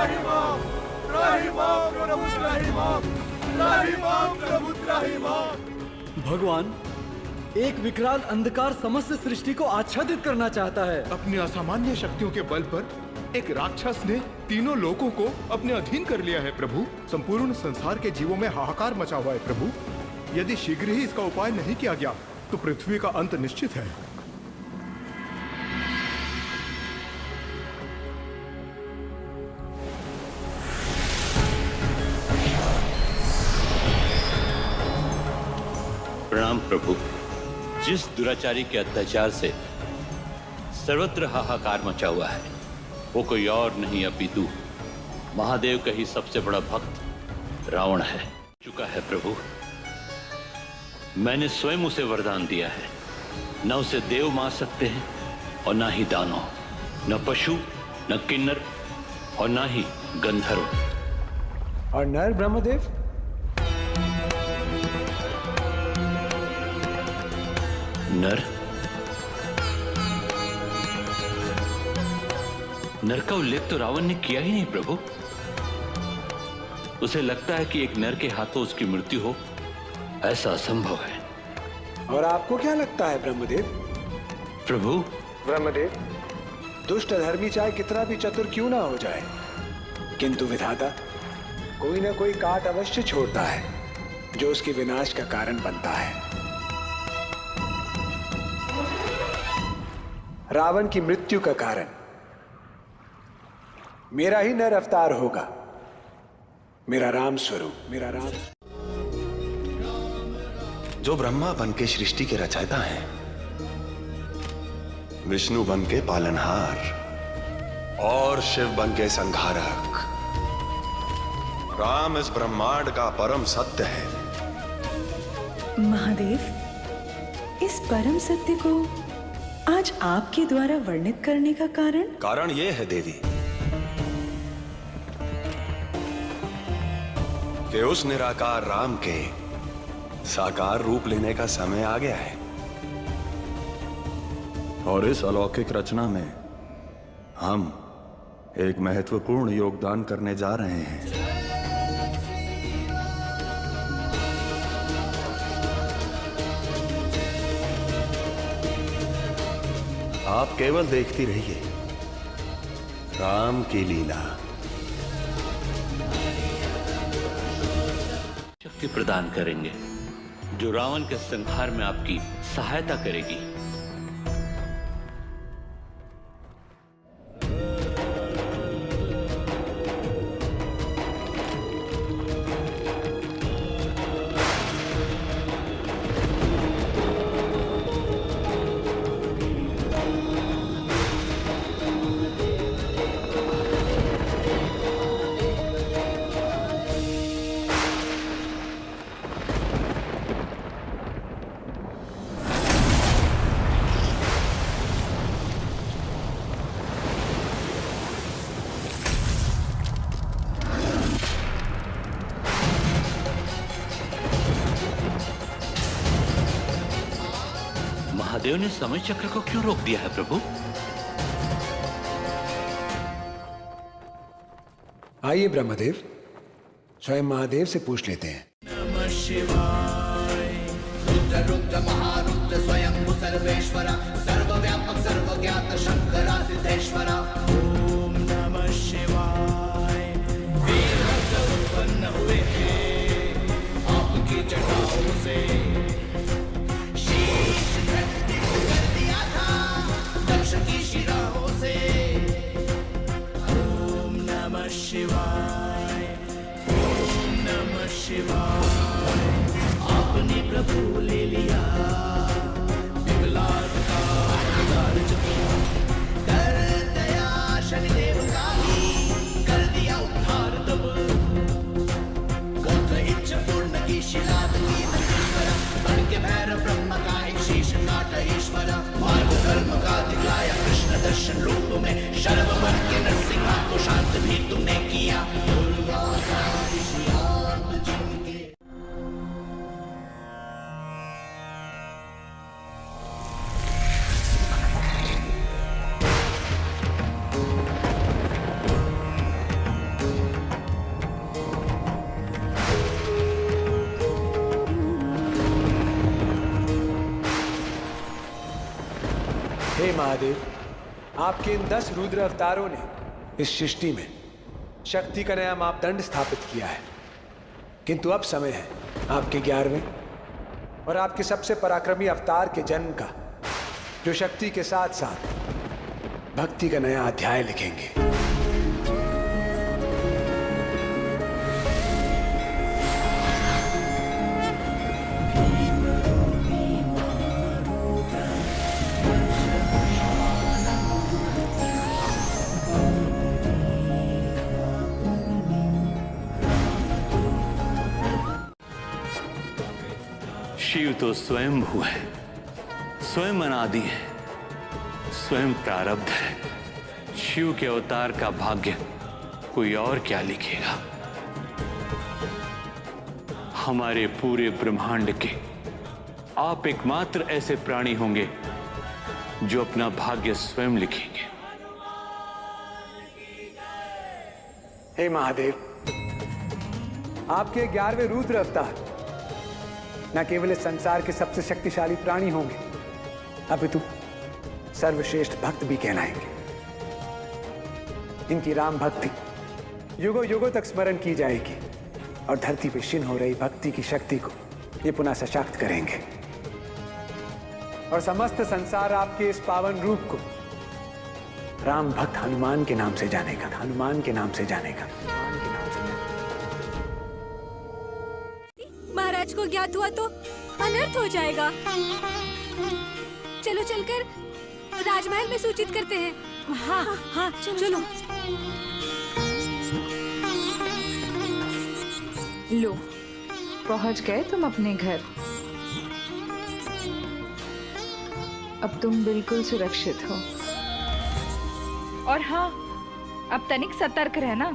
त्राहिमाम, त्राहिमाम प्रभु त्राहिमाम, त्राहिमाम प्रभु त्राहिमाम। भगवान, एक विकराल अंधकार समस्त सृष्टि को आच्छादित करना चाहता है। अपनी असामान्य शक्तियों के बल पर एक राक्षस ने तीनों लोगों को अपने अधीन कर लिया है प्रभु। संपूर्ण संसार के जीवों में हाहाकार मचा हुआ है प्रभु। यदि शीघ्र ही इसका उपाय नहीं किया गया तो पृथ्वी का अंत निश्चित है। प्रणाम प्रभु। जिस दुराचारी के अत्याचार से सर्वत्र हाहाकार मचा हुआ है, वो कोई और नहीं अपितु महादेव का ही सबसे बड़ा भक्त रावण है। चुका है प्रभु, मैंने स्वयं उसे वरदान दिया है, न उसे देव मार सकते हैं और न ही दानव, न पशु, न किन्नर और न ही गंधर्व। और नर ब्रह्मदेव? नर? नर का उल्लेख तो रावण ने किया ही नहीं प्रभु। उसे लगता है कि एक नर के हाथों उसकी मृत्यु हो, ऐसा असंभव है। और आपको क्या लगता है ब्रह्मदेव? प्रभु, ब्रह्मदेव, दुष्ट अधर्मी चाहे कितना भी चतुर क्यों ना हो जाए, किंतु विधाता कोई ना कोई काट अवश्य छोड़ता है जो उसके विनाश का कारण बनता है। रावण की मृत्यु का कारण मेरा ही नर अवतार होगा, मेरा राम स्वरूप, मेरा राम। जो ब्रह्मा बन के सृष्टि के रचयिता हैं, विष्णु बन के पालनहार और शिव बन के संहारक, राम इस ब्रह्मांड का परम सत्य है। महादेव, इस परम सत्य को आज आपके द्वारा वर्णित करने का कारण यह है देवी कि उस निराकार राम के साकार रूप लेने का समय आ गया है और इस अलौकिक रचना में हम एक महत्वपूर्ण योगदान करने जा रहे हैं। आप केवल देखती रहिए राम की लीला। शक्ति प्रदान करेंगे जो रावण के संहार में आपकी सहायता करेगी। महादेव ने समय चक्र को क्यों रोक दिया है प्रभु? आइए ब्रह्मदेव, स्वयं महादेव से पूछ लेते हैं। नमः शिवाय। रुद्र रुद्र महारुद्र स्वयं सर्वेश्वरा, सर्वव्यापक सर्वज्ञात शंकरा सिद्धेश्वरा। ओम नमः शिवाय। वीर रुद्र उत्पन्न हुए हैं आपकी जटाओं से, शीश धरती को कर दिया था दक्ष की शिराओं से। ओम नमः शिवाय, ओम नमः शिवाय। आपने प्रभु ले लिया विकलांग का उदार चुका, कर दया शनिदेव का ही कर दिया उद्धार तब। गोत्र इच्छा पूर्ण की शिला की नंदीश्वर, बन के भैरव ब्रह्म का एक शीश काट ईश्वर। मार्ग धर्म का दिखलाया कृष्ण दर्शन रूप में, शर्व बन के नरसिंहा को शांत भी तुमने किया। दुर्गा सारी शियात जिनके। महादेव, आपके इन 10 रुद्र अवतारों ने इस सृष्टि में शक्ति का नया मापदंड स्थापित किया है, किंतु अब समय है आपके 11वें और आपके सबसे पराक्रमी अवतार के जन्म का, जो शक्ति के साथ साथ भक्ति का नया अध्याय लिखेंगे। शिव तो स्वयं भू है, स्वयं अनादि है, स्वयं प्रारब्ध है। शिव के अवतार का भाग्य कोई और क्या लिखेगा? हमारे पूरे ब्रह्मांड के आप एकमात्र ऐसे प्राणी होंगे जो अपना भाग्य स्वयं लिखेंगे। हे महादेव, आपके 11वें रुद्र अवतार न केवल इस संसार के सबसे शक्तिशाली प्राणी होंगे, अपितु सर्वश्रेष्ठ भक्त भी कहलाएंगे। इनकी राम भक्ति युगों युगों तक स्मरण की जाएगी और धरती पर क्षीण हो रही भक्ति की शक्ति को ये पुनः सशक्त करेंगे और समस्त संसार आपके इस पावन रूप को राम भक्त हनुमान के नाम से जानेगा, हनुमान के नाम से जानेगा। महाराज को ज्ञात हुआ तो अनर्थ हो जाएगा। चलो चलकर राजमहल में सूचित करते हैं। हाँ हाँ चलो। लो, पहुंच गए तुम अपने घर। अब तुम बिल्कुल सुरक्षित हो। और हाँ, अब तनिक सतर्क रहना,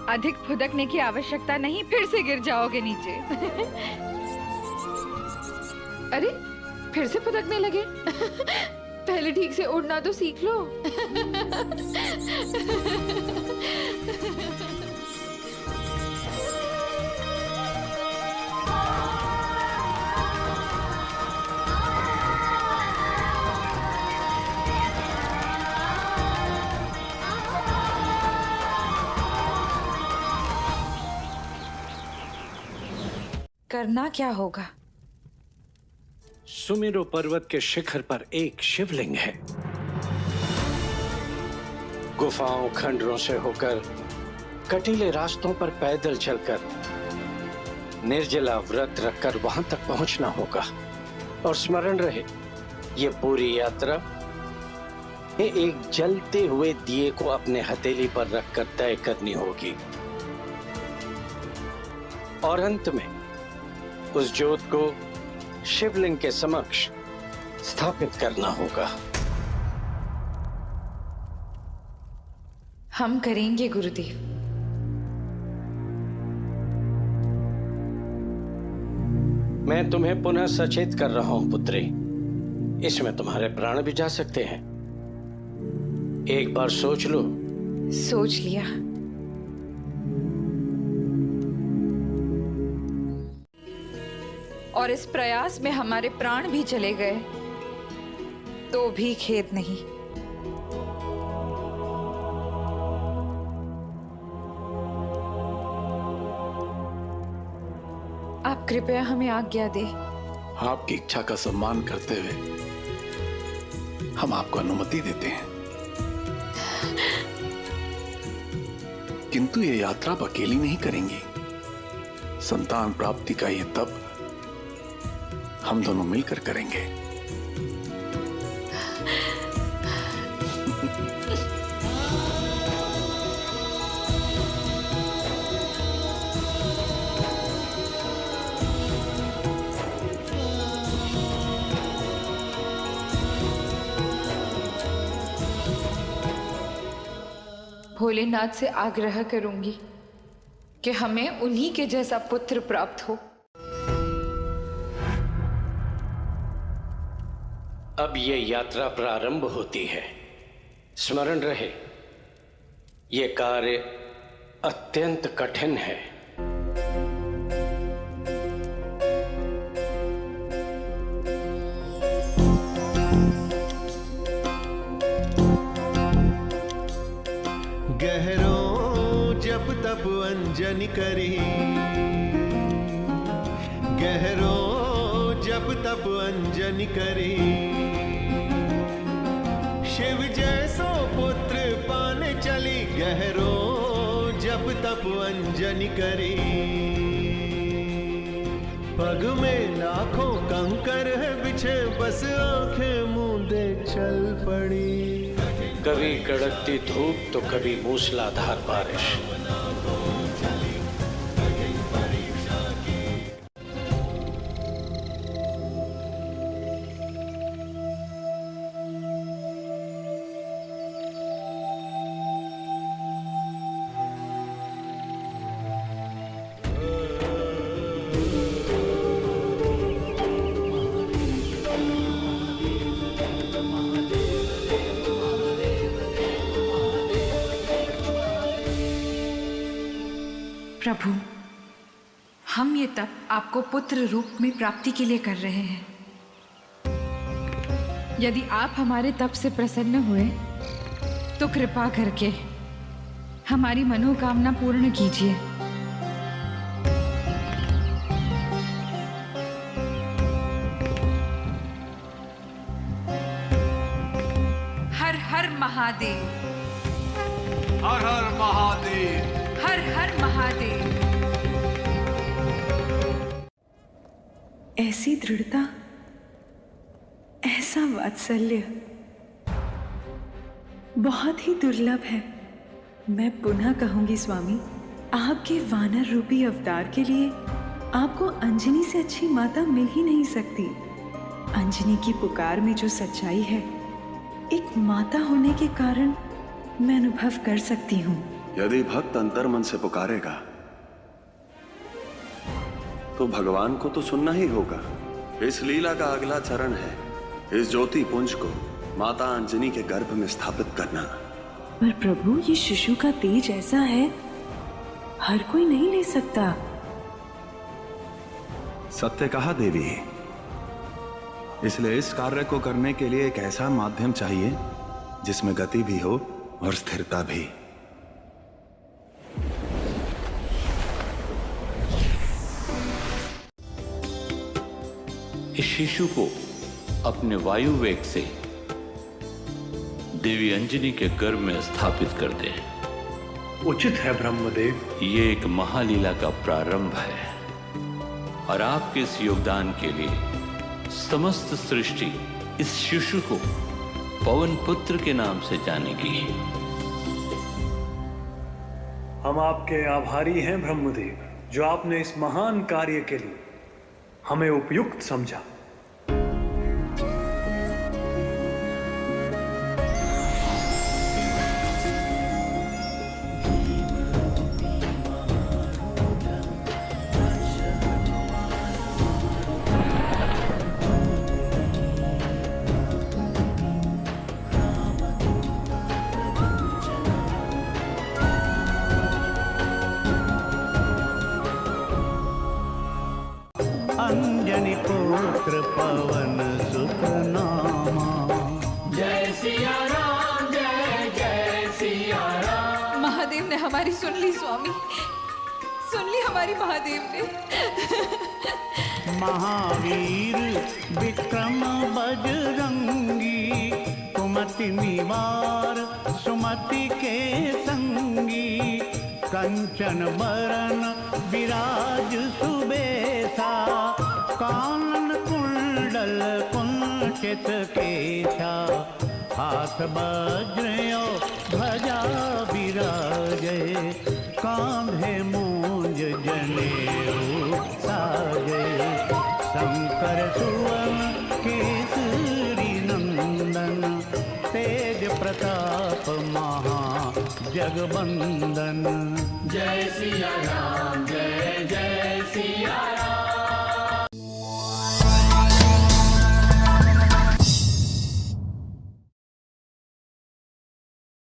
अधिक फुदकने की आवश्यकता नहीं, फिर से गिर जाओगे नीचे। अरे, फिर से फुदकने लगे? पहले ठीक से उड़ना तो सीख लो। करना क्या होगा? सुमेरु पर्वत के शिखर पर एक शिवलिंग है। गुफाओं खंडरों से होकर कटीले रास्तों पर पैदल चलकर निर्जला व्रत रखकर वहां तक पहुंचना होगा। और स्मरण रहे, ये पूरी यात्रा ये एक जलते हुए दिए को अपने हथेली पर रखकर तय करनी होगी और अंत में उस ज्योत को शिवलिंग के समक्ष स्थापित करना होगा। हम करेंगे गुरुदेव। मैं तुम्हें पुनः सचेत कर रहा हूं पुत्री, इसमें तुम्हारे प्राण भी जा सकते हैं। एक बार सोच लो। सोच लिया। और इस प्रयास में हमारे प्राण भी चले गए तो भी खेद नहीं। आप कृपया हमें आज्ञा दे। आपकी इच्छा का सम्मान करते हुए हम आपको अनुमति देते हैं, किंतु ये यात्रा आप अकेली नहीं करेंगी। संतान प्राप्ति का ये तप हम दोनों मिलकर करेंगे। भोलेनाथ से आग्रह करूंगी कि हमें उन्हीं के जैसा पुत्र प्राप्त हो। अब ये यात्रा प्रारंभ होती है। स्मरण रहे, ये कार्य अत्यंत कठिन है। गहरों जप तप अंजनी करी, गहरों जप तप अंजनी करी, शिव जैसो पुत्र पाने चली, गहरों जप तप अंजनी करी। पग में लाखों कंकर है बिछे, बस आंखें मूंदे चल पड़ी। कभी कड़कती धूप तो कभी मूसलाधार बारिश। प्रभु, हम ये तप आपको पुत्र रूप में प्राप्ति के लिए कर रहे हैं। यदि आप हमारे तप से प्रसन्न हुए तो कृपा करके हमारी मनोकामना पूर्ण कीजिए। हर हर महादेव, हर हर महादेव, हर हर महादेव। ऐसी दृढ़ता, ऐसा वात्सल्य बहुत ही दुर्लभ है। मैं पुनः कहूंगी स्वामी, आपके वानर रूपी अवतार के लिए आपको अंजनी से अच्छी माता मिल ही नहीं सकती। अंजनी की पुकार में जो सच्चाई है, एक माता होने के कारण मैं अनुभव कर सकती हूँ। यदि भक्त अंतर मन से पुकारेगा तो भगवान को तो सुनना ही होगा। इस लीला का अगला चरण है इस ज्योति पुंज को माता अंजनी के गर्भ में स्थापित करना। पर प्रभु, ये शिशु का तेज ऐसा है, हर कोई नहीं ले सकता। सत्य कहा देवी, इसलिए इस कार्य को करने के लिए एक ऐसा माध्यम चाहिए जिसमें गति भी हो और स्थिरता भी। इस शिशु को अपने वायु वेग से देवी अंजनी के गर्भ में स्थापित कर दे। उचित है ब्रह्मदेव। ये एक महालीला का प्रारंभ है और आपके इस योगदान के लिए समस्त सृष्टि इस शिशु को पवन पुत्र के नाम से जानेगी। हम आपके आभारी हैं ब्रह्मदेव, जो आपने इस महान कार्य के लिए हमें उपयुक्त समझा। अंजनी पुत्र पवन सुत नामा, जय सिया राम, जय जय सिया राम। महादेव ने हमारी सुन ली स्वामी, सुन ली हमारी महादेव ने। महावीर विक्रम बजरंगी, कुमति निवार सुमति के संगी, कंचन बरन विराज सुबेसा, कानन कुंडल कुंचित केशा, हाथ वज्रयो ध्वजा विराजे, कांधे मूंज जनेऊ साजे, शंकर सुवन केसरी नंदन, तेज प्रताप महा जगवंदन। जय सिया राम,